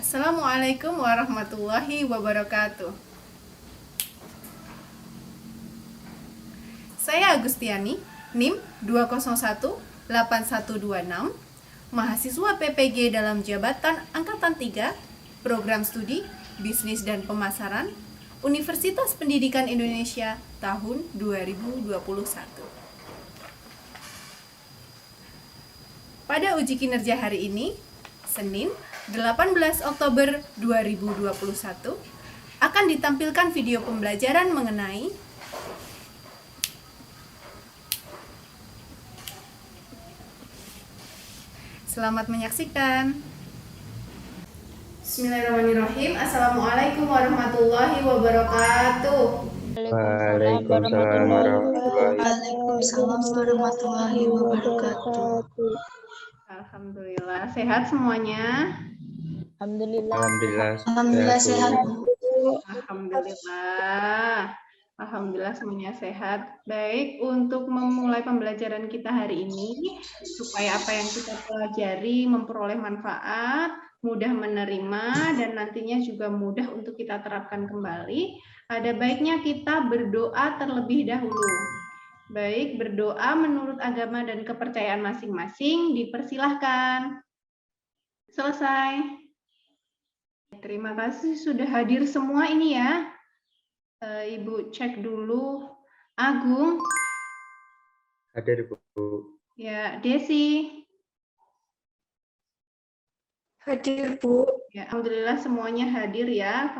Assalamualaikum warahmatullahi wabarakatuh. Saya Agustiani, NIM 2018126, mahasiswa PPG dalam Jabatan Angkatan 3, Program Studi Bisnis dan Pemasaran, Universitas Pendidikan Indonesia tahun 2021. Pada uji kinerja hari ini, Senin 18 Oktober 2021, akan ditampilkan video pembelajaran mengenai Selamat menyaksikan. Bismillahirrahmanirrahim. Assalamualaikum warahmatullahi wabarakatuh. Waalaikumsalam warahmatullahi wabarakatuh. Alhamdulillah, sehat semuanya? Alhamdulillah sehat. Alhamdulillah semuanya sehat. Baik, untuk memulai pembelajaran kita hari ini, supaya apa yang kita pelajari memperoleh manfaat, mudah menerima, dan nantinya juga mudah untuk kita terapkan kembali, ada baiknya kita berdoa terlebih dahulu. Baik, berdoa menurut agama dan kepercayaan masing-masing, dipersilahkan. Selesai. Terima kasih sudah hadir semua ini ya. Ibu cek dulu. Agung. Hadir, Bu. Ya, Desi. Hadir, Bu. Ya, alhamdulillah semuanya hadir ya.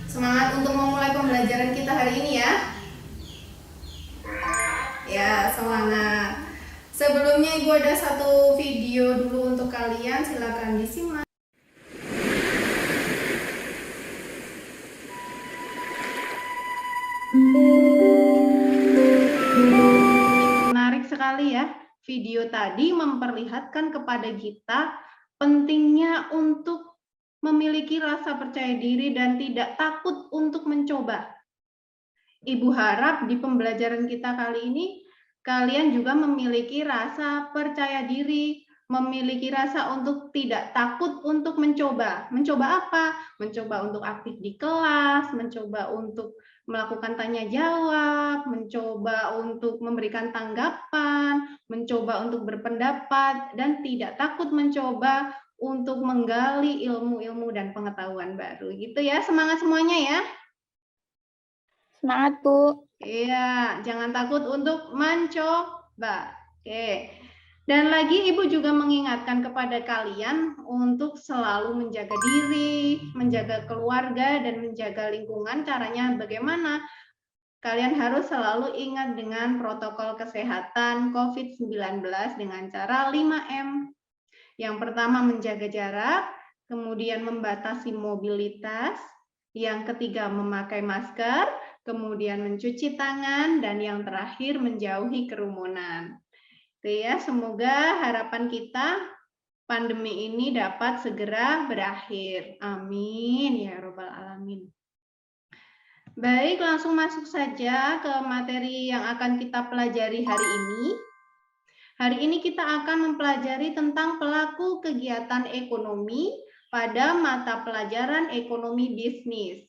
Semangat untuk memulai pembelajaran kita hari ini ya. Ya, semangat. Sebelumnya Ibu ada satu video dulu untuk kalian, silakan disimak. Menarik sekali ya, video tadi memperlihatkan kepada kita pentingnya untuk memiliki rasa percaya diri dan tidak takut untuk mencoba. Ibu harap di pembelajaran kita kali ini, kalian juga memiliki rasa percaya diri, memiliki rasa untuk tidak takut untuk mencoba. Mencoba apa? Mencoba untuk aktif di kelas, mencoba untuk melakukan tanya jawab, mencoba untuk memberikan tanggapan, mencoba untuk berpendapat, dan tidak takut mencoba untuk menggali ilmu-ilmu dan pengetahuan baru. Gitu ya, semangat semuanya ya. Semangat, Bu. Iya, jangan takut untuk mencoba. Oke. Dan lagi Ibu juga mengingatkan kepada kalian untuk selalu menjaga diri, menjaga keluarga, dan menjaga lingkungan. Caranya bagaimana? Kalian harus selalu ingat dengan protokol kesehatan COVID-19 dengan cara 5M. Yang pertama menjaga jarak, kemudian membatasi mobilitas, yang ketiga memakai masker, kemudian mencuci tangan, dan yang terakhir menjauhi kerumunan. Itu ya, semoga harapan kita pandemi ini dapat segera berakhir. Amin ya Rabbal Alamin. Baik, langsung masuk saja ke materi yang akan kita pelajari hari ini. Hari ini kita akan mempelajari tentang pelaku kegiatan ekonomi pada mata pelajaran ekonomi bisnis.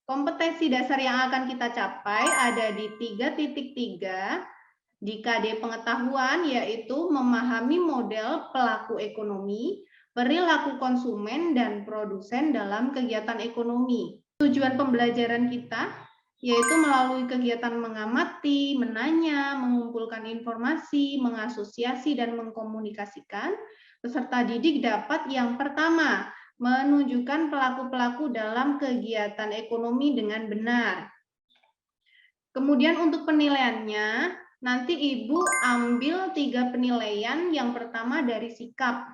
Kompetensi dasar yang akan kita capai ada di 3.3 di KD pengetahuan, yaitu memahami model pelaku ekonomi, perilaku konsumen, dan produsen dalam kegiatan ekonomi. Tujuan pembelajaran kita yaitu melalui kegiatan mengamati, menanya, mengumpulkan informasi, mengasosiasi, dan mengkomunikasikan, peserta didik dapat yang pertama, menunjukkan pelaku-pelaku dalam kegiatan ekonomi dengan benar. Kemudian untuk penilaiannya, nanti Ibu ambil 3 penilaian, yang pertama dari sikap,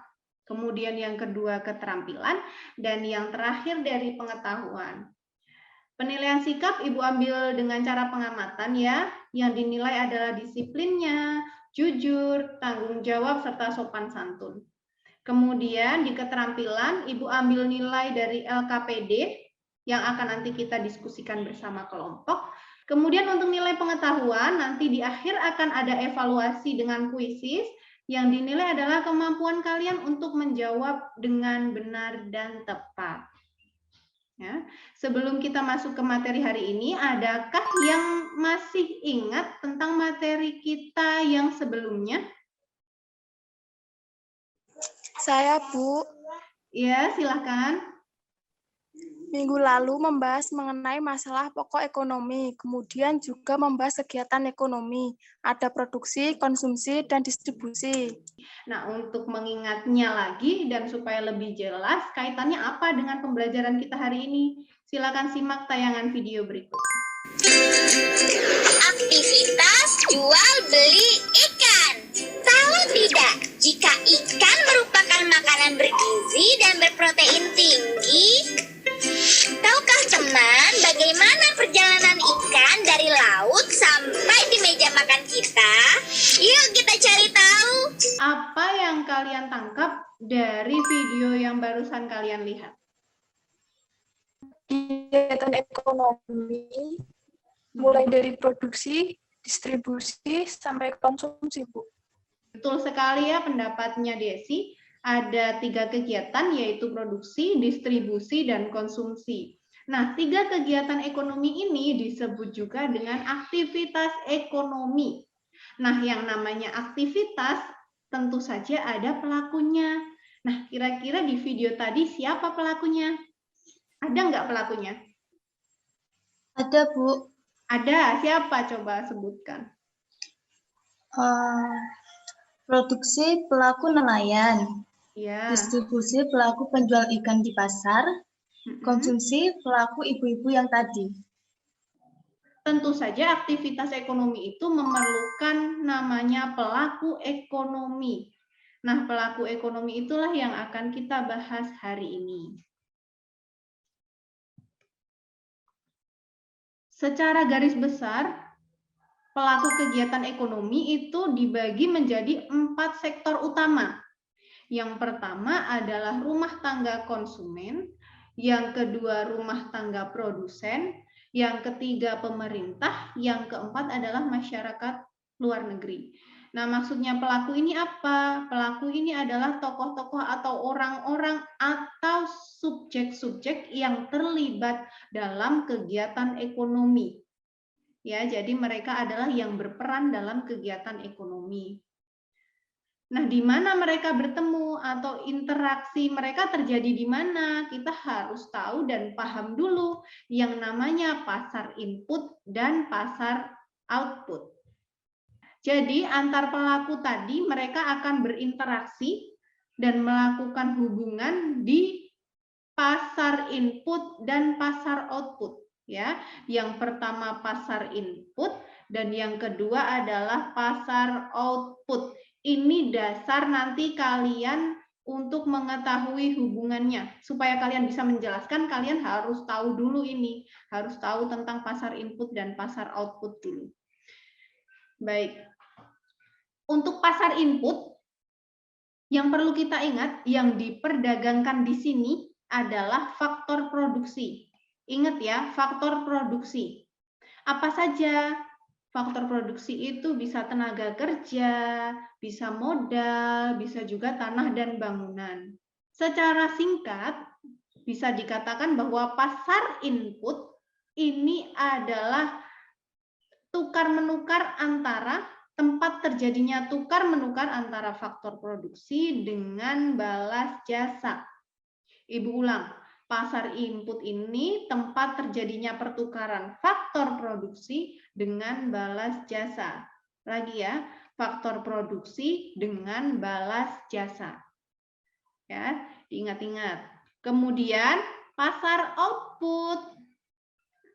kemudian yang kedua keterampilan, dan yang terakhir dari pengetahuan. Penilaian sikap Ibu ambil dengan cara pengamatan ya, yang dinilai adalah disiplinnya, jujur, tanggung jawab, serta sopan santun. Kemudian di keterampilan Ibu ambil nilai dari LKPD yang akan nanti kita diskusikan bersama kelompok. Kemudian untuk nilai pengetahuan nanti di akhir akan ada evaluasi dengan kuisis Yang dinilai adalah kemampuan kalian untuk menjawab dengan benar dan tepat. Ya. Sebelum kita masuk ke materi hari ini, adakah yang masih ingat tentang materi kita yang sebelumnya? Saya, Bu, Ya, silakan. minggu lalu membahas mengenai masalah pokok ekonomi, kemudian juga membahas kegiatan ekonomi, ada produksi, konsumsi, dan distribusi. Nah, untuk mengingatnya lagi dan supaya lebih jelas, kaitannya apa dengan pembelajaran kita hari ini? Silakan simak tayangan video berikut. Aktivitas jual beli ikan. Tahu tidak, jika ikan merupakan makanan bergizi dan berprotein tinggi? Tahukah teman bagaimana perjalanan ikan dari laut sampai di meja makan kita? Yuk kita cari tahu. Apa yang kalian tangkap dari video yang barusan kalian lihat? Kegiatan ekonomi, mulai dari produksi, distribusi, sampai konsumsi, Bu. Betul sekali ya pendapatnya Desi. Ada 3 kegiatan yaitu produksi, distribusi, dan konsumsi. Nah, 3 kegiatan ekonomi ini disebut juga dengan aktivitas ekonomi. Nah, yang namanya aktivitas tentu saja ada pelakunya. Nah, kira-kira di video tadi siapa pelakunya? Ada nggak pelakunya? Ada, Bu. Ada. Siapa? Coba sebutkan. Produksi pelaku nelayan, Ya. distribusi pelaku penjual ikan di pasar, konsumsi pelaku ibu-ibu yang tadi. Tentu saja aktivitas ekonomi itu memerlukan namanya pelaku ekonomi. Nah, pelaku ekonomi itulah yang akan kita bahas hari ini. Secara garis besar, pelaku kegiatan ekonomi itu dibagi menjadi 4 sektor utama. Yang pertama adalah rumah tangga konsumen, yang kedua rumah tangga produsen, yang ketiga pemerintah, yang keempat adalah masyarakat luar negeri. Nah, maksudnya pelaku ini apa? Pelaku ini adalah tokoh-tokoh atau orang-orang atau subjek-subjek yang terlibat dalam kegiatan ekonomi. Ya, jadi mereka adalah yang berperan dalam kegiatan ekonomi. Nah, di mana mereka bertemu atau interaksi mereka terjadi di mana? Kita harus tahu dan paham dulu yang namanya pasar input dan pasar output. Jadi, antar pelaku tadi mereka akan berinteraksi dan melakukan hubungan di pasar input dan pasar output. Ya, yang pertama pasar input dan yang kedua adalah pasar output. Ini dasar nanti kalian untuk mengetahui hubungannya. Supaya kalian bisa menjelaskan, kalian harus tahu dulu ini. Harus tahu tentang pasar input dan pasar output dulu. Baik. Untuk pasar input, yang perlu kita ingat, yang diperdagangkan di sini adalah faktor produksi. Ingat ya, faktor produksi. Apa saja? Faktor produksi itu bisa tenaga kerja, bisa modal, bisa juga tanah dan bangunan. Secara singkat, bisa dikatakan bahwa pasar input ini adalah tukar-menukar antara tempat terjadinya tukar-menukar antara faktor produksi dengan balas jasa. Ibu ulang. Pasar input ini tempat terjadinya pertukaran faktor produksi dengan balas jasa. Lagi ya, faktor produksi dengan balas jasa. Ya, diingat-ingat. Kemudian pasar output.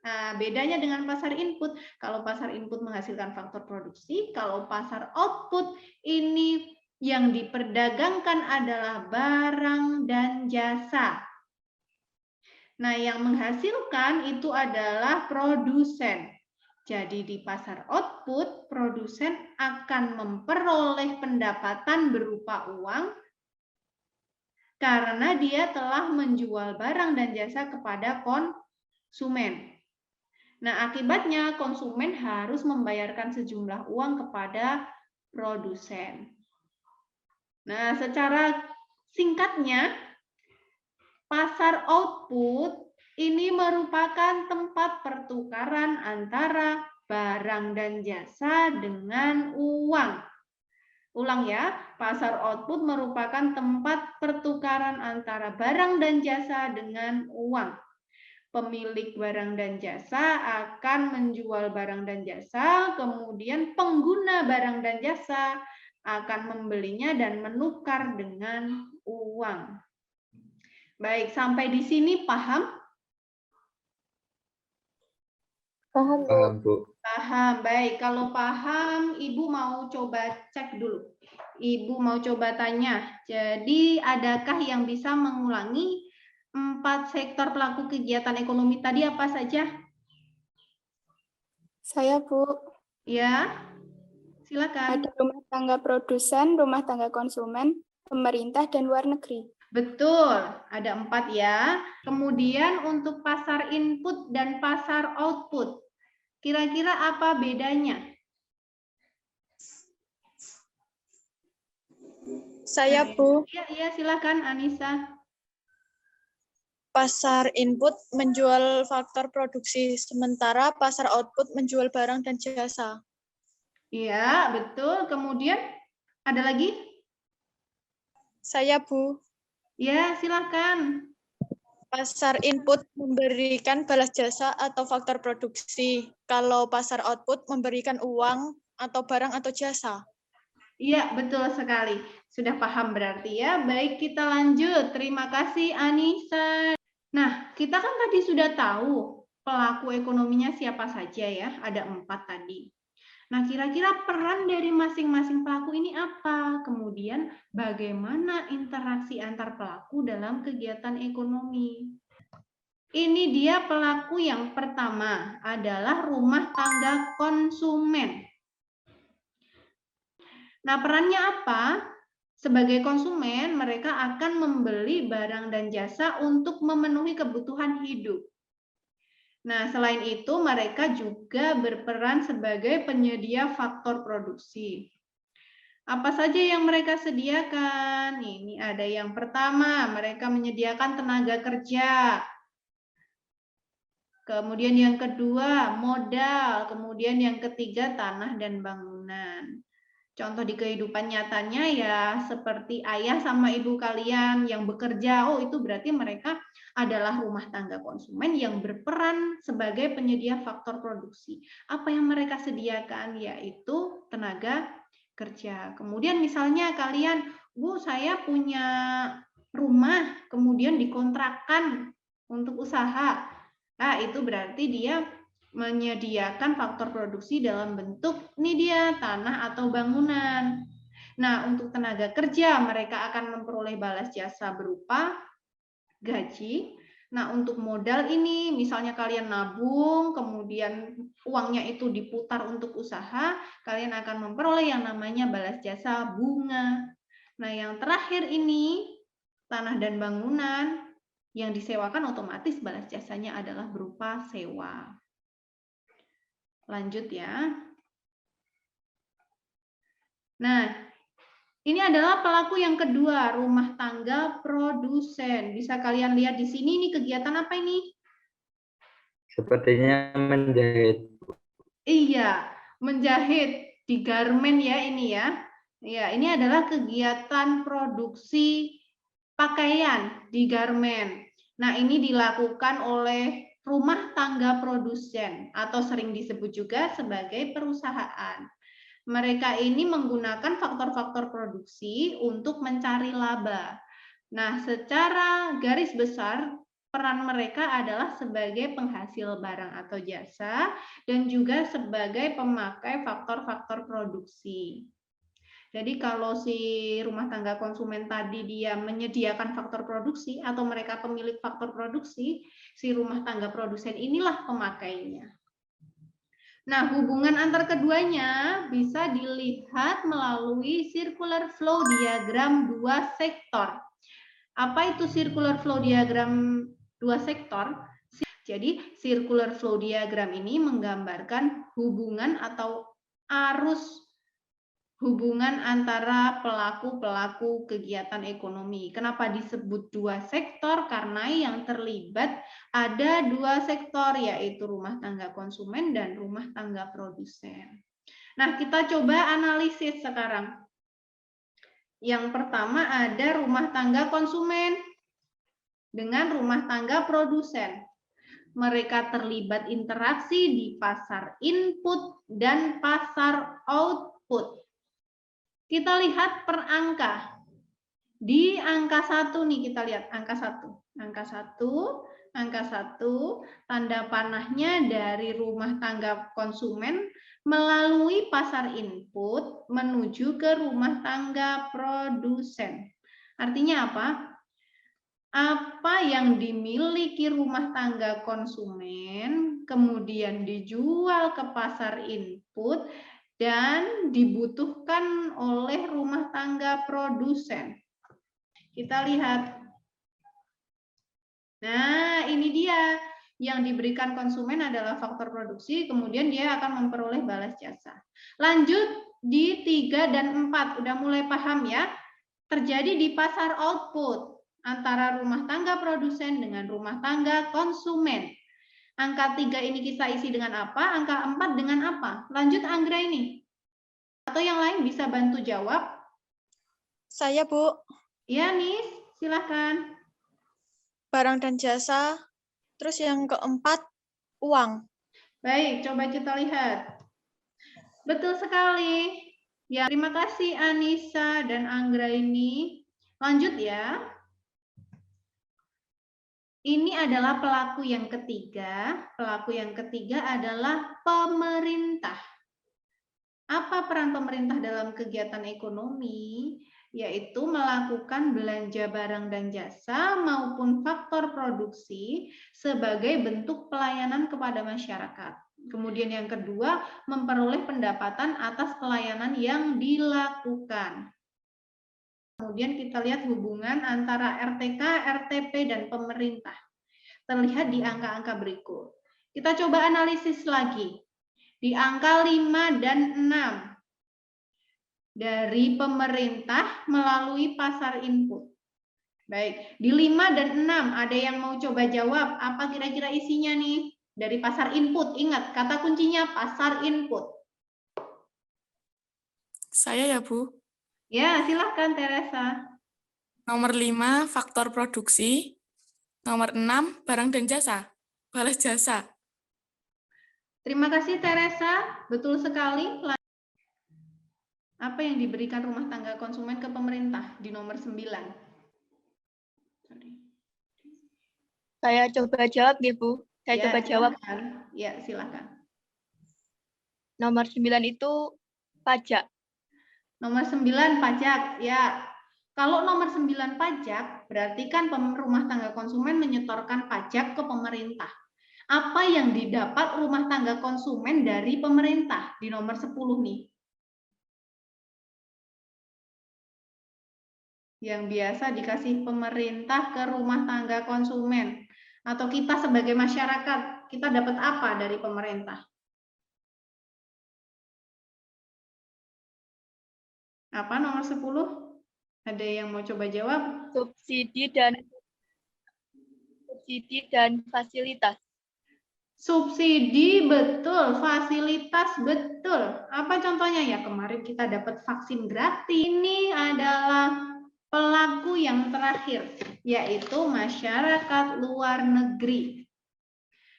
Nah, bedanya dengan pasar input, kalau pasar input menghasilkan faktor produksi, kalau pasar output ini yang diperdagangkan adalah barang dan jasa. Nah, yang menghasilkan itu adalah produsen. Jadi di pasar output, produsen akan memperoleh pendapatan berupa uang karena dia telah menjual barang dan jasa kepada konsumen. Nah, akibatnya konsumen harus membayarkan sejumlah uang kepada produsen. Nah, secara singkatnya, pasar output ini merupakan tempat pertukaran antara barang dan jasa dengan uang. Ulang ya, pasar output merupakan tempat pertukaran antara barang dan jasa dengan uang. Pemilik barang dan jasa akan menjual barang dan jasa, kemudian pengguna barang dan jasa akan membelinya dan menukar dengan uang. Baik, sampai di sini paham? Paham, Bu. Paham, Bu. Paham. Baik, kalau paham, Ibu mau coba cek dulu. Ibu mau coba tanya. Jadi, adakah yang bisa mengulangi 4 sektor pelaku kegiatan ekonomi tadi apa saja? Saya, Bu. Ya, silakan. Ada rumah tangga produsen, rumah tangga konsumen, pemerintah, dan luar negeri. Betul, ada 4 ya. Kemudian untuk pasar input dan pasar output, kira-kira apa bedanya? Saya, Bu. Iya, silakan Anissa. Pasar input menjual faktor produksi, sementara pasar output menjual barang dan jasa. Iya, betul. Kemudian ada lagi? Saya, Bu. Ya, silakan. Pasar input memberikan balas jasa atau faktor produksi. Kalau pasar output memberikan uang atau barang atau jasa. Iya, betul sekali. Sudah paham berarti ya. Baik, kita lanjut. Terima kasih Anissa. Nah, kita kan tadi sudah tahu pelaku ekonominya siapa saja ya. Ada 4 tadi. Nah, kira-kira peran dari masing-masing pelaku ini apa? Kemudian bagaimana interaksi antar pelaku dalam kegiatan ekonomi? Ini dia pelaku yang pertama adalah rumah tangga konsumen. Nah, perannya apa? Sebagai konsumen, mereka akan membeli barang dan jasa untuk memenuhi kebutuhan hidup. Nah, selain itu, mereka juga berperan sebagai penyedia faktor produksi. Apa saja yang mereka sediakan? Ini ada yang pertama, mereka menyediakan tenaga kerja. Kemudian yang kedua, modal. Kemudian yang ketiga, tanah dan bangunan. Contoh di kehidupan nyatanya ya seperti ayah sama ibu kalian yang bekerja, oh itu berarti mereka adalah rumah tangga konsumen yang berperan sebagai penyedia faktor produksi. Apa yang mereka sediakan yaitu tenaga kerja. Kemudian misalnya kalian, Bu, saya punya rumah, kemudian dikontrakkan untuk usaha. Nah, itu berarti dia menyediakan faktor produksi dalam bentuk ini dia tanah atau bangunan. Nah, untuk tenaga kerja mereka akan memperoleh balas jasa berupa gaji. Nah, untuk modal ini misalnya kalian nabung, kemudian uangnya itu diputar untuk usaha, kalian akan memperoleh yang namanya balas jasa bunga. Nah, yang terakhir ini tanah dan bangunan yang disewakan otomatis balas jasanya adalah berupa sewa. Lanjut ya. Nah, ini adalah pelaku yang kedua, rumah tangga produsen. Bisa kalian lihat di sini, ini kegiatan apa ini? Sepertinya menjahit. Iya, menjahit di garmen ya ini ya. Ya, ini adalah kegiatan produksi pakaian di garmen. Nah, ini dilakukan oleh rumah tangga produsen atau sering disebut juga sebagai perusahaan. Mereka ini menggunakan faktor-faktor produksi untuk mencari laba. Nah, secara garis besar, peran mereka adalah sebagai penghasil barang atau jasa dan juga sebagai pemakai faktor-faktor produksi. Jadi kalau si rumah tangga konsumen tadi dia menyediakan faktor produksi atau mereka pemilik faktor produksi, si rumah tangga produsen inilah pemakainya. Nah, hubungan antar keduanya bisa dilihat melalui circular flow diagram 2 sektor. Apa itu circular flow diagram 2 sektor? Jadi, circular flow diagram ini menggambarkan hubungan atau arus hubungan antara pelaku-pelaku kegiatan ekonomi. Kenapa disebut dua sektor? Karena yang terlibat ada dua sektor, yaitu rumah tangga konsumen dan rumah tangga produsen. Nah, kita coba analisis sekarang. Yang pertama ada rumah tangga konsumen dengan rumah tangga produsen. Mereka terlibat interaksi di pasar input dan pasar output. Kita lihat per angka. Di angka 1 nih kita lihat angka 1. Angka 1, tanda panahnya dari rumah tangga konsumen melalui pasar input menuju ke rumah tangga produsen. Artinya apa? Apa yang dimiliki rumah tangga konsumen kemudian dijual ke pasar input dan dibutuhkan oleh rumah tangga produsen. Kita lihat. Nah, ini dia. Yang diberikan konsumen adalah faktor produksi, kemudian dia akan memperoleh balas jasa. Lanjut di 3 dan 4, udah mulai paham ya? Terjadi di pasar output antara rumah tangga produsen dengan rumah tangga konsumen. Angka 3 ini kita isi dengan apa? Angka 4 dengan apa? Lanjut Anggra ini. Atau yang lain bisa bantu jawab? Saya, Bu. Ya, Nis, silahkan. Barang dan jasa. Terus yang keempat, uang. Baik, coba kita lihat. Betul sekali. Ya, terima kasih Anissa dan Anggra ini. Lanjut ya. Ini adalah pelaku yang ketiga. Pelaku yang ketiga adalah pemerintah. Apa peran pemerintah dalam kegiatan ekonomi? Yaitu melakukan belanja barang dan jasa maupun faktor produksi sebagai bentuk pelayanan kepada masyarakat. Kemudian yang kedua, memperoleh pendapatan atas pelayanan yang dilakukan. Kemudian kita lihat hubungan antara RTK, RTP, dan pemerintah. Terlihat di angka-angka berikut. Kita coba analisis lagi. Di angka 5 dan 6. Dari pemerintah melalui pasar input. Baik, di 5 dan 6 ada yang mau coba jawab apa kira-kira isinya nih? Dari pasar input, ingat kata kuncinya pasar input. Saya ya, Bu. Ya, silahkan Teresa. Nomor 5, faktor produksi. Nomor 6, barang dan jasa. Balas jasa. Terima kasih Teresa, betul sekali. Apa yang diberikan rumah tangga konsumen ke pemerintah di nomor 9? Saya coba jawab, Bu. Saya coba jawab. Ya, silakan. Nomor 9 itu pajak. Nomor 9 pajak, ya. Kalau nomor 9 pajak, berarti kan rumah tangga konsumen menyetorkan pajak ke pemerintah. Apa yang didapat rumah tangga konsumen dari pemerintah di nomor 10 nih? Yang biasa dikasih pemerintah ke rumah tangga konsumen. Atau kita sebagai masyarakat, kita dapat apa dari pemerintah? Apa nomor 10? Ada yang mau coba jawab? Subsidi dan fasilitas. Subsidi betul, fasilitas betul. Apa contohnya ya? Kemarin kita dapat vaksin gratis. Ini adalah pelaku yang terakhir, yaitu masyarakat luar negeri.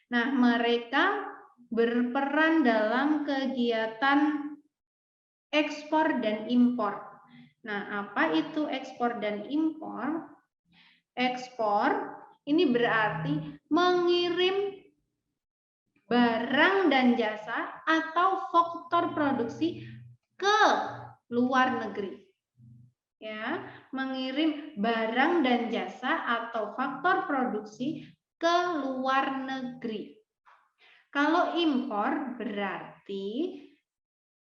Nah, mereka berperan dalam kegiatan ekspor dan impor. Nah, apa itu ekspor dan impor? Ekspor ini berarti mengirim barang dan jasa atau faktor produksi ke luar negeri. Ya, mengirim barang dan jasa atau faktor produksi ke luar negeri. Kalau impor berarti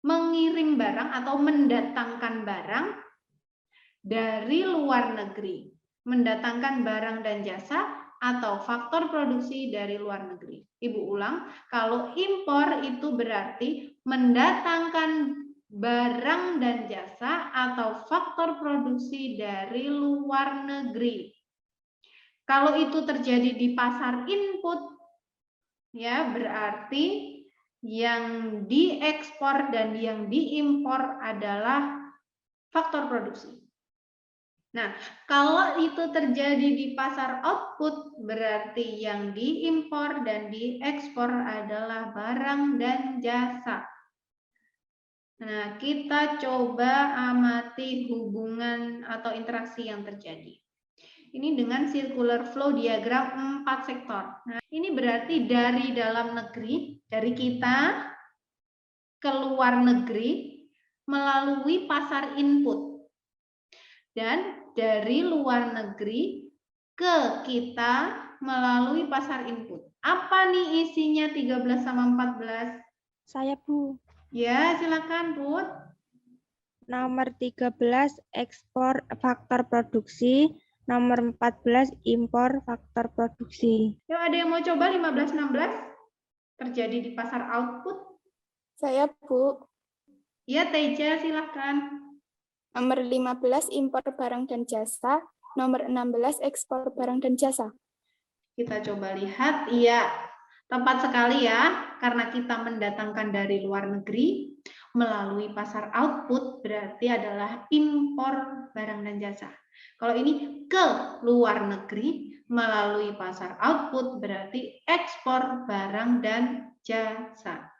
mengirim barang atau mendatangkan barang dari luar negeri, mendatangkan barang dan jasa atau faktor produksi dari luar negeri. Ibu ulang, kalau impor itu berarti mendatangkan barang dan jasa atau faktor produksi dari luar negeri. Kalau itu terjadi di pasar input, ya berarti yang diekspor dan yang diimpor adalah faktor produksi. Nah, kalau itu terjadi di pasar output, berarti yang diimpor dan diekspor adalah barang dan jasa. Nah, kita coba amati hubungan atau interaksi yang terjadi. Ini dengan circular flow diagram 4 sektor. Nah, ini berarti dari dalam negeri, dari kita ke luar negeri melalui pasar input. Dan dari luar negeri ke kita melalui pasar input. Apa nih isinya 13 sama 14? Saya, Bu. Ya, silakan, Put. Nomor 13, ekspor faktor produksi. Nomor 14, impor faktor produksi. Yuk, ada yang mau coba 15-16? Terjadi di pasar output? Saya, Bu. Ya, Teja, silakan. Nomor 15, impor barang dan jasa. Nomor 16, ekspor barang dan jasa. Kita coba lihat. Iya, tepat sekali ya. Karena kita mendatangkan dari luar negeri melalui pasar output, berarti adalah impor barang dan jasa. Kalau ini ke luar negeri melalui pasar output, berarti ekspor barang dan jasa.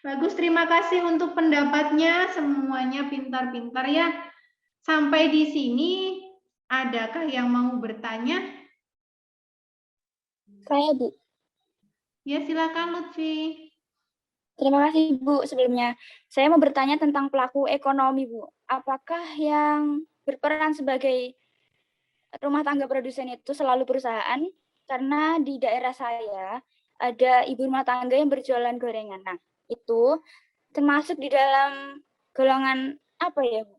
Bagus, terima kasih untuk pendapatnya. Semuanya pintar-pintar ya. Sampai di sini, adakah yang mau bertanya? Saya, Bu. Ya, silakan Lutfi. Terima kasih, Bu. Sebelumnya, saya mau bertanya tentang pelaku ekonomi, Bu. Apakah yang berperan sebagai rumah tangga produsen itu selalu perusahaan? Karena di daerah saya ada ibu rumah tangga yang berjualan gorengan. Nah, itu termasuk di dalam golongan apa ya, Bu?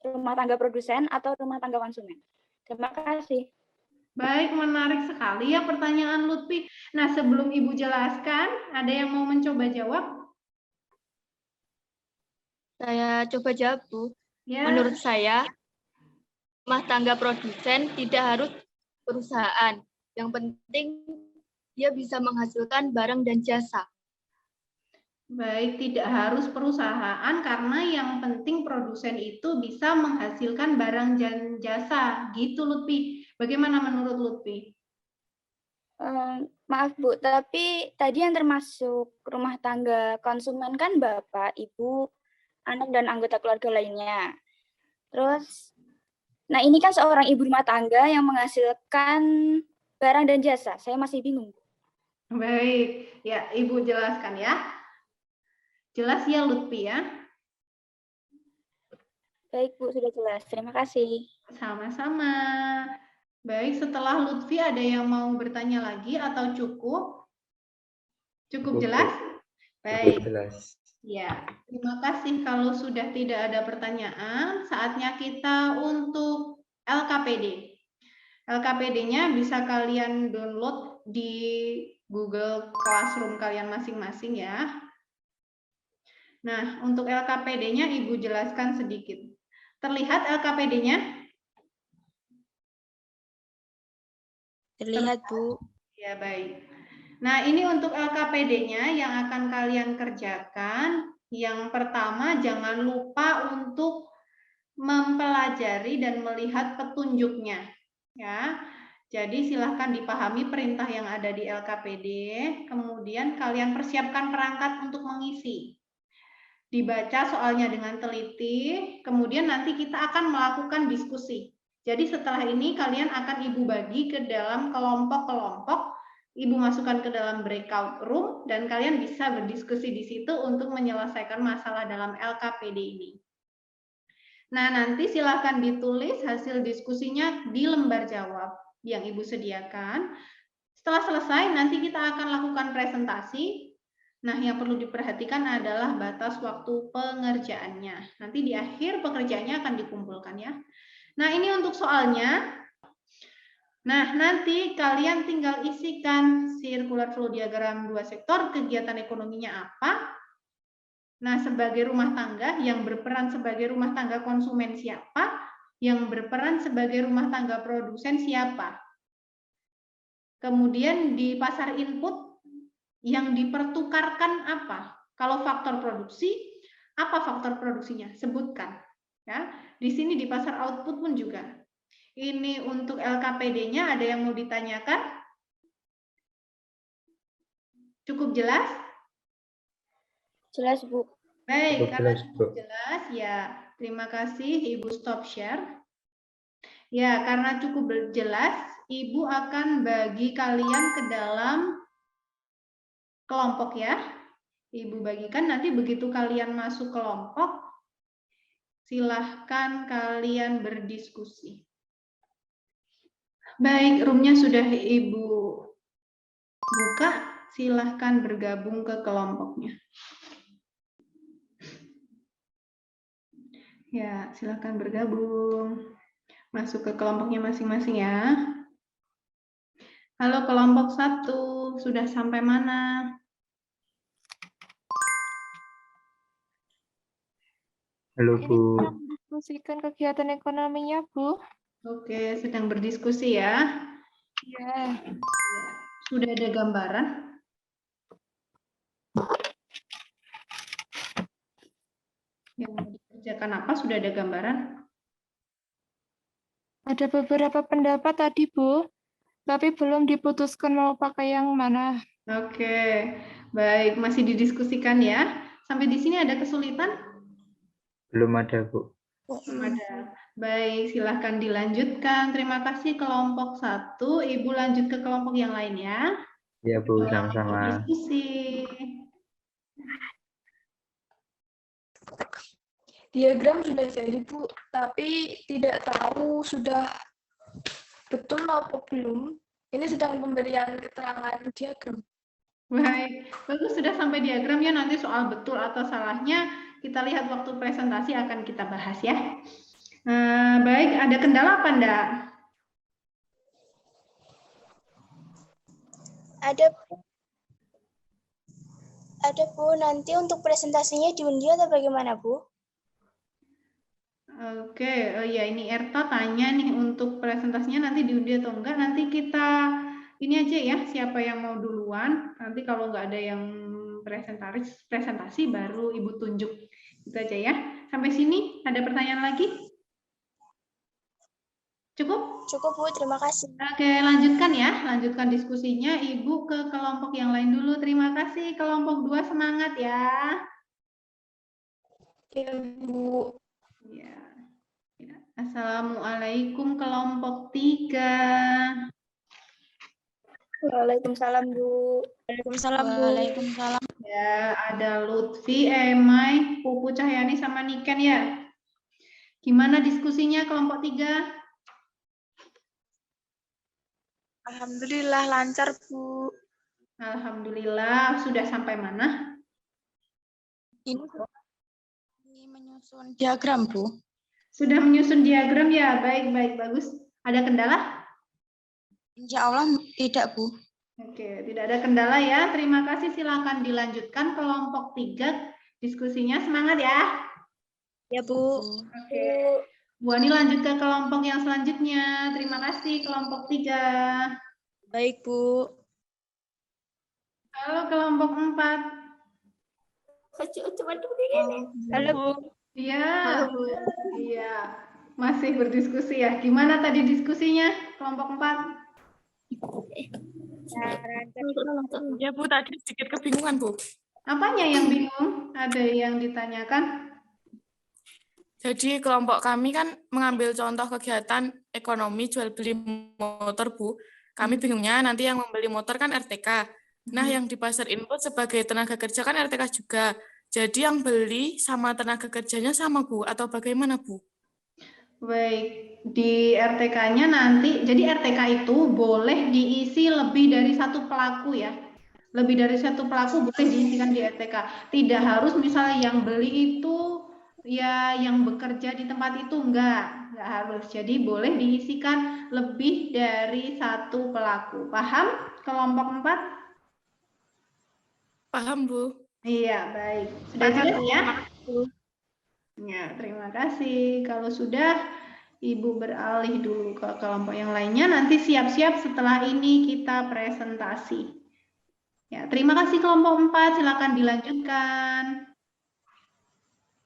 Rumah tangga produsen atau rumah tangga konsumen? Terima kasih. Baik, menarik sekali ya pertanyaan Lutfi. Nah, sebelum Ibu jelaskan, ada yang mau mencoba jawab? Saya coba jawab, Bu. Ya. Menurut saya, rumah tangga produsen tidak harus perusahaan. Yang penting dia bisa menghasilkan barang dan jasa. Baik, tidak harus perusahaan karena yang penting produsen itu bisa menghasilkan barang dan jasa. Gitu, Lutfi. Bagaimana menurut Lutfi? Maaf, Bu, tapi tadi yang termasuk rumah tangga konsumen kan Bapak, Ibu, anak, dan anggota keluarga lainnya. Terus, nah ini kan seorang ibu rumah tangga yang menghasilkan barang dan jasa. Saya masih bingung. Baik, ya Ibu jelaskan ya. Jelas ya Lutfi ya? Baik, Bu, sudah jelas. Terima kasih. Sama-sama. Baik, setelah Lutfi ada yang mau bertanya lagi atau cukup? Cukup jelas? Baik. Cukup jelas. Ya, terima kasih. Kalau sudah tidak ada pertanyaan, saatnya kita untuk LKPD. LKPD-nya bisa kalian download di Google Classroom kalian masing-masing ya. Nah, untuk LKPD-nya Ibu jelaskan sedikit. Terlihat LKPD-nya? Terlihat, Bu. Ya, baik. Nah, ini untuk LKPD-nya yang akan kalian kerjakan. Yang pertama, jangan lupa untuk mempelajari dan melihat petunjuknya. Ya, jadi silahkan dipahami perintah yang ada di LKPD. Kemudian kalian persiapkan perangkat untuk mengisi. Dibaca soalnya dengan teliti, kemudian nanti kita akan melakukan diskusi. Jadi setelah ini kalian akan Ibu bagi ke dalam kelompok-kelompok, Ibu masukkan ke dalam breakout room, dan kalian bisa berdiskusi di situ untuk menyelesaikan masalah dalam LKPD ini. Nah, nanti silakan ditulis hasil diskusinya di lembar jawab yang Ibu sediakan. Setelah selesai, nanti kita akan lakukan presentasi. Nah, yang perlu diperhatikan adalah batas waktu pengerjaannya. Nanti di akhir pekerjaannya akan dikumpulkan ya. Nah, ini untuk soalnya. Nah, nanti kalian tinggal isikan circular flow diagram 2 sektor, kegiatan ekonominya apa, Nah, sebagai rumah tangga, yang berperan sebagai rumah tangga konsumen siapa? Yang berperan sebagai rumah tangga produsen siapa? Kemudian di pasar input, yang dipertukarkan apa? Kalau faktor produksi, apa faktor produksinya? Sebutkan. Ya, di sini di pasar output pun juga. Ini untuk LKPD-nya ada yang mau ditanyakan? Cukup jelas? Jelas, Bu. Baik, Cukup karena jelas, cukup Bu. jelas, ya terima kasih Ibu stop share. Ya, karena cukup jelas, Ibu akan bagi kalian ke dalam kelompok ya. Ibu bagikan, nanti begitu kalian masuk kelompok, silahkan kalian berdiskusi. Baik, roomnya sudah Ibu buka, silahkan bergabung ke kelompoknya. Ya, silahkan bergabung. Masuk ke kelompoknya masing-masing ya. Halo kelompok 1, sudah sampai mana? Halo, Ini Bu. sedang mendiskusikan kegiatan ekonominya, Bu. Oke, sedang berdiskusi ya. Ya. Ya, sudah ada gambaran? Yang mau dikerjakan apa? Sudah ada gambaran? Ada beberapa pendapat tadi, Bu, tapi belum diputuskan mau pakai yang mana. Oke, baik. Masih didiskusikan ya. Sampai di sini ada kesulitan? Belum ada, Bu. Belum ada. Baik, silahkan dilanjutkan. Terima kasih kelompok 1. Ibu lanjut ke kelompok yang lain ya. Ya, Bu, sama-sama. Diskusi. Diagram sudah jadi, Bu, tapi tidak tahu sudah betul atau belum. Ini sedang pemberian keterangan diagram. Baik, bagus sudah sampai diagram ya. Nanti soal betul atau salahnya kita lihat waktu presentasi akan kita bahas ya. Baik, ada kendala apa enggak? Ada Bu, nanti untuk presentasinya diundi atau bagaimana Bu? Oke, ya ini Erta tanya nih untuk presentasinya nanti diundi atau enggak. Nanti kita ini aja ya, siapa yang mau duluan. Nanti kalau nggak ada yang presentasi baru Ibu tunjuk. Itu aja ya. Sampai sini ada pertanyaan lagi? Cukup? Cukup Bu, terima kasih. Oke, lanjutkan ya. Lanjutkan diskusinya. Ibu ke kelompok yang lain dulu. Terima kasih. Kelompok 2 semangat ya. Ya, Bu. Ya. Assalamualaikum kelompok 3. Waalaikumsalam, Bu. Waalaikumsalam, Bu. Waalaikumsalam. Ya, ada Lutfi, Emai, Pupu Cahyani, sama Niken ya. Gimana diskusinya kelompok 3? Alhamdulillah lancar, Bu. Alhamdulillah, sudah sampai mana? Ini menyusun diagram, Bu. Sudah menyusun diagram ya, baik, bagus. Ada kendala? Insya Allah tidak, Bu. Oke, tidak ada kendala ya. Terima kasih, silakan dilanjutkan kelompok 3 diskusinya. Semangat ya. Ya, Bu. Oke. Bu Ani lanjut ke kelompok yang selanjutnya. Terima kasih kelompok 3. Baik, Bu. Halo kelompok 4. Halo, Bu. Iya. Iya. Masih berdiskusi ya. Gimana tadi diskusinya kelompok 4? Ya, Bu, tadi sedikit kebingungan, Bu. Apanya yang bingung? Ada yang ditanyakan? Jadi kelompok kami kan mengambil contoh kegiatan ekonomi jual beli motor, Bu. Kami bingungnya nanti yang membeli motor kan RTK. Nah, yang di pasar input sebagai tenaga kerja kan RTK juga. Jadi yang beli sama tenaga kerjanya sama, Bu, atau bagaimana, Bu? Baik, di RTK-nya nanti, jadi RTK itu boleh diisi lebih dari satu pelaku ya. Lebih dari satu pelaku boleh diisikan di RTK. Tidak harus misalnya yang beli itu ya yang bekerja di tempat itu enggak harus. Jadi boleh diisikan lebih dari satu pelaku. Paham kelompok 4? Paham, Bu. Iya, baik. Sudah jelas ya? Ya, terima kasih. Kalau sudah, Ibu beralih dulu ke kelompok yang lainnya. Nanti siap-siap setelah ini kita presentasi. Ya, terima kasih kelompok 4. Silakan dilanjutkan.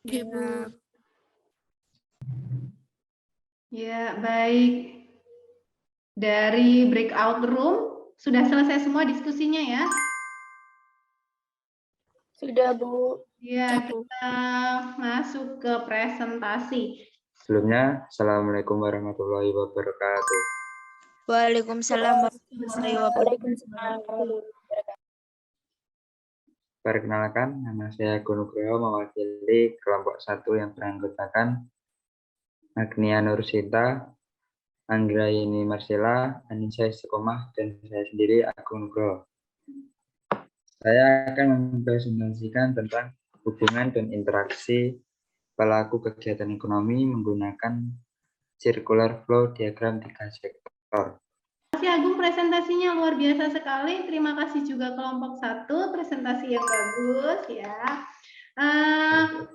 Oke, Bu. Ya, baik. Dari breakout room, sudah selesai semua diskusinya ya? Sudah, Bu. Ya, kita masuk ke presentasi. Sebelumnya, Assalamualaikum warahmatullahi wabarakatuh. Waalaikumsalam warahmatullahi wabarakatuh. Perkenalkan, nama saya Gunugroho mewakili kelompok 1 yang beranggotakan Agnia Nursita, Anggraini Marsela, Anissa Istiqomah, dan saya sendiri Agung Nugroho. Saya akan mempresentasikan tentang hubungan dan interaksi pelaku kegiatan ekonomi menggunakan circular flow diagram 3 sektor. Terima kasih Agung, presentasinya luar biasa sekali. Terima kasih juga kelompok 1, presentasi yang bagus ya.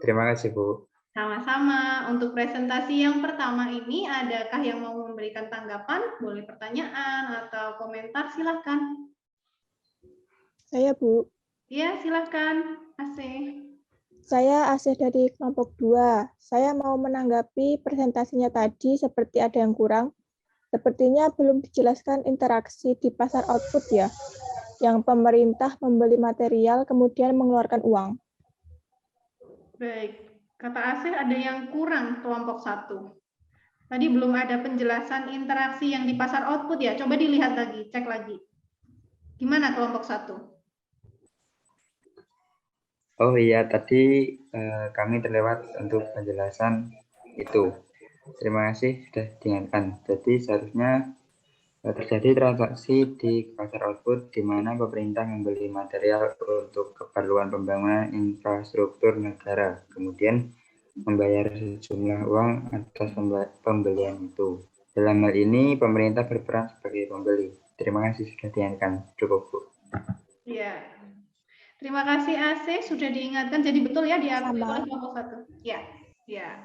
Terima kasih, Bu. Sama-sama. Untuk presentasi yang pertama ini, adakah yang mau memberikan tanggapan? Boleh pertanyaan atau komentar, silahkan. Saya, Bu. Ya, silahkan. Asih. Saya Asih dari kelompok 2. Saya mau menanggapi presentasinya tadi seperti ada yang kurang. Sepertinya belum dijelaskan interaksi di pasar output ya, yang pemerintah membeli material kemudian mengeluarkan uang. Baik, kata Asih ada yang kurang kelompok 1. Tadi belum ada penjelasan interaksi yang di pasar output ya. Coba dilihat lagi, cek lagi. Gimana kelompok 1? Oh iya, tadi kami terlewat untuk penjelasan itu. Terima kasih sudah diingatkan. Jadi seharusnya terjadi transaksi di pasar output di mana pemerintah membeli material untuk keperluan pembangunan infrastruktur negara, kemudian membayar sejumlah uang atas pembelian itu. Dalam hal ini pemerintah berperan sebagai pembeli. Terima kasih sudah diingatkan. Cukup, Bu. Ya. Terima kasih Asih sudah diingatkan. Jadi betul ya diakui oleh kelompok 1. Ya. Ya.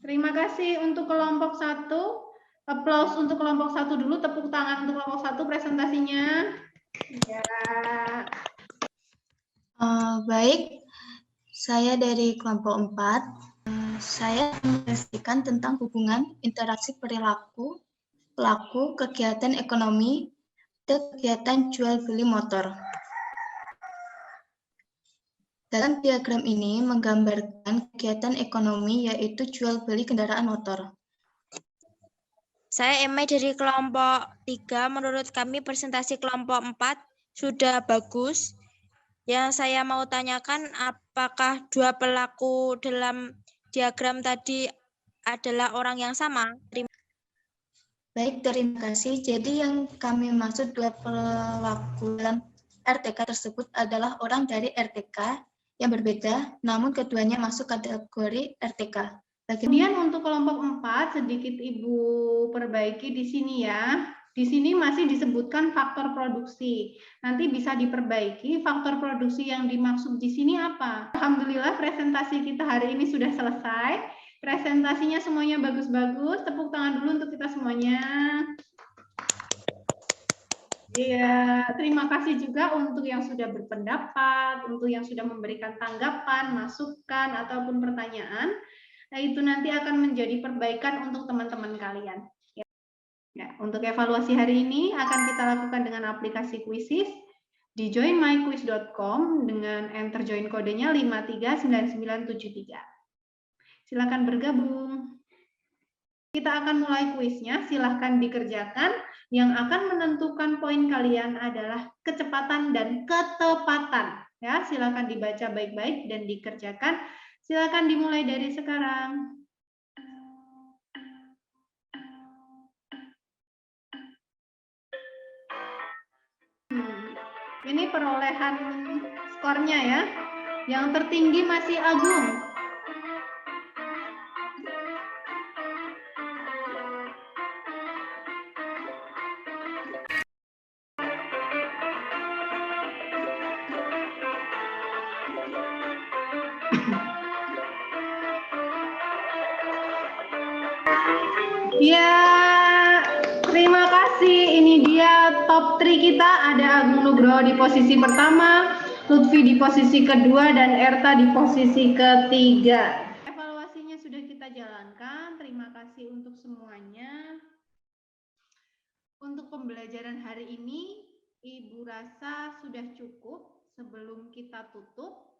Terima kasih untuk kelompok 1. Applause untuk kelompok 1 dulu, tepuk tangan untuk kelompok 1 presentasinya. Ya. Baik, saya dari kelompok 4. Saya menjelaskan tentang hubungan interaksi perilaku pelaku kegiatan ekonomi dan kegiatan jual beli motor. Dalam diagram ini menggambarkan kegiatan ekonomi yaitu jual beli kendaraan motor. Saya Emai dari kelompok 3. Menurut kami presentasi kelompok 4 sudah bagus. Yang saya mau tanyakan, apakah dua pelaku dalam diagram tadi adalah orang yang sama? Baik, terima kasih. Jadi yang kami maksud dua pelaku dalam RTK tersebut adalah orang dari RTK yang berbeda, namun keduanya masuk kategori RTK. Kemudian untuk kelompok 4, sedikit Ibu perbaiki di sini ya. Di sini masih disebutkan faktor produksi. Nanti bisa diperbaiki faktor produksi yang dimaksud di sini apa. Alhamdulillah presentasi kita hari ini sudah selesai. Presentasinya semuanya bagus-bagus. Tepuk tangan dulu untuk kita semuanya. Iya, terima kasih juga untuk yang sudah berpendapat, untuk yang sudah memberikan tanggapan, masukan, ataupun pertanyaan. Nah, itu nanti akan menjadi perbaikan untuk teman-teman kalian. Ya, untuk evaluasi hari ini akan kita lakukan dengan aplikasi Quizzes di joinmyquiz.com dengan enter join kodenya 539973. Silakan bergabung. Kita akan mulai kuisnya, silahkan dikerjakan. Yang akan menentukan poin kalian adalah kecepatan dan ketepatan. Ya, silakan dibaca baik-baik dan dikerjakan. Silakan dimulai dari sekarang. Ini perolehan skornya ya. Yang tertinggi masih Agung. Ya, terima kasih. Ini dia top 3 kita. Ada Agung Nugroho di posisi pertama, Lutfi di posisi kedua, dan Erta di posisi ketiga. Evaluasinya sudah kita jalankan. Terima kasih untuk semuanya. Untuk pembelajaran hari ini, Ibu rasa sudah cukup. Sebelum kita tutup,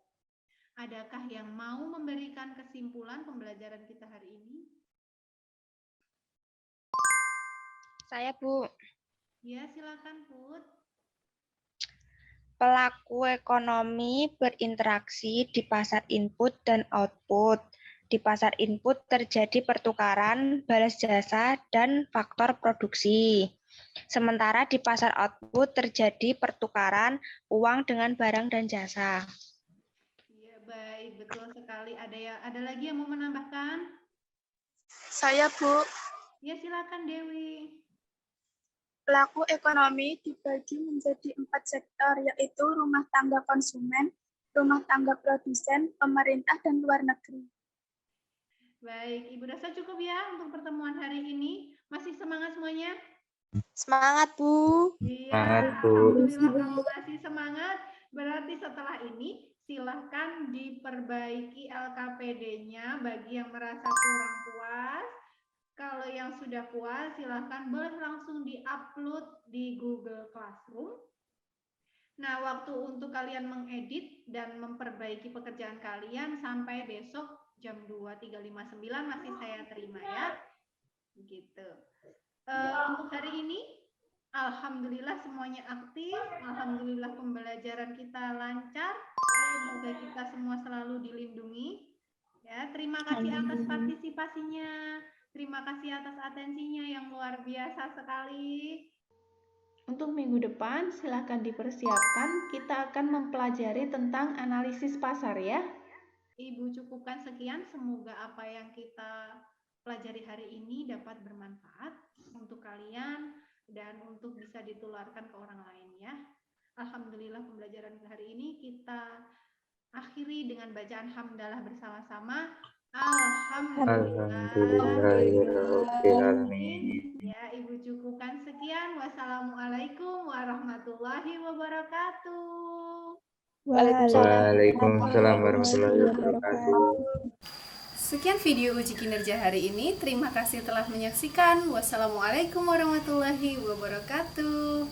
adakah yang mau memberikan kesimpulan pembelajaran kita hari ini? Saya, Bu. Ya, silakan, Put. Pelaku ekonomi berinteraksi di pasar input dan output. Di pasar input terjadi pertukaran, balas jasa, dan faktor produksi. Sementara di pasar output terjadi pertukaran uang dengan barang dan jasa. Iya, baik, betul sekali. Ada lagi yang mau menambahkan? Saya, Bu. Ya, silakan Dewi. Pelaku ekonomi dibagi menjadi 4 sektor, yaitu rumah tangga konsumen, rumah tangga produsen, pemerintah, dan luar negeri. Baik, Ibu rasa cukup ya untuk pertemuan hari ini. Masih semangat semuanya? Semangat, Bu. Iya, Semangat, Bu. alhamdulillah kalau masih semangat. Berarti setelah ini silahkan diperbaiki LKPD-nya bagi yang merasa kurang puas. Kalau yang sudah puas, silahkan boleh langsung di-upload di Google Classroom. Nah, waktu untuk kalian mengedit dan memperbaiki pekerjaan kalian sampai besok jam 2.359 masih saya terima ya. Begitu. Untuk hari ini, alhamdulillah semuanya aktif. Alhamdulillah pembelajaran kita lancar. Semoga kita semua selalu dilindungi. Ya, terima kasih atas partisipasinya. Terima kasih atas atensinya yang luar biasa sekali. Untuk minggu depan, silakan dipersiapkan. Kita akan mempelajari tentang analisis pasar ya. Ibu cukupkan sekian. Semoga apa yang kita pelajari hari ini dapat bermanfaat untuk kalian dan untuk bisa ditularkan ke orang lain ya. Alhamdulillah pembelajaran hari ini kita akhiri dengan bacaan hamdalah bersama-sama. Alhamdulillahirrahmanirrahim. Ya, Ibu cukupkan sekian. Wassalamualaikum warahmatullahi wabarakatuh. Waalaikumsalam warahmatullahi wabarakatuh. Sekian video uji kinerja hari ini. Terima kasih telah menyaksikan. Wassalamualaikum warahmatullahi wabarakatuh.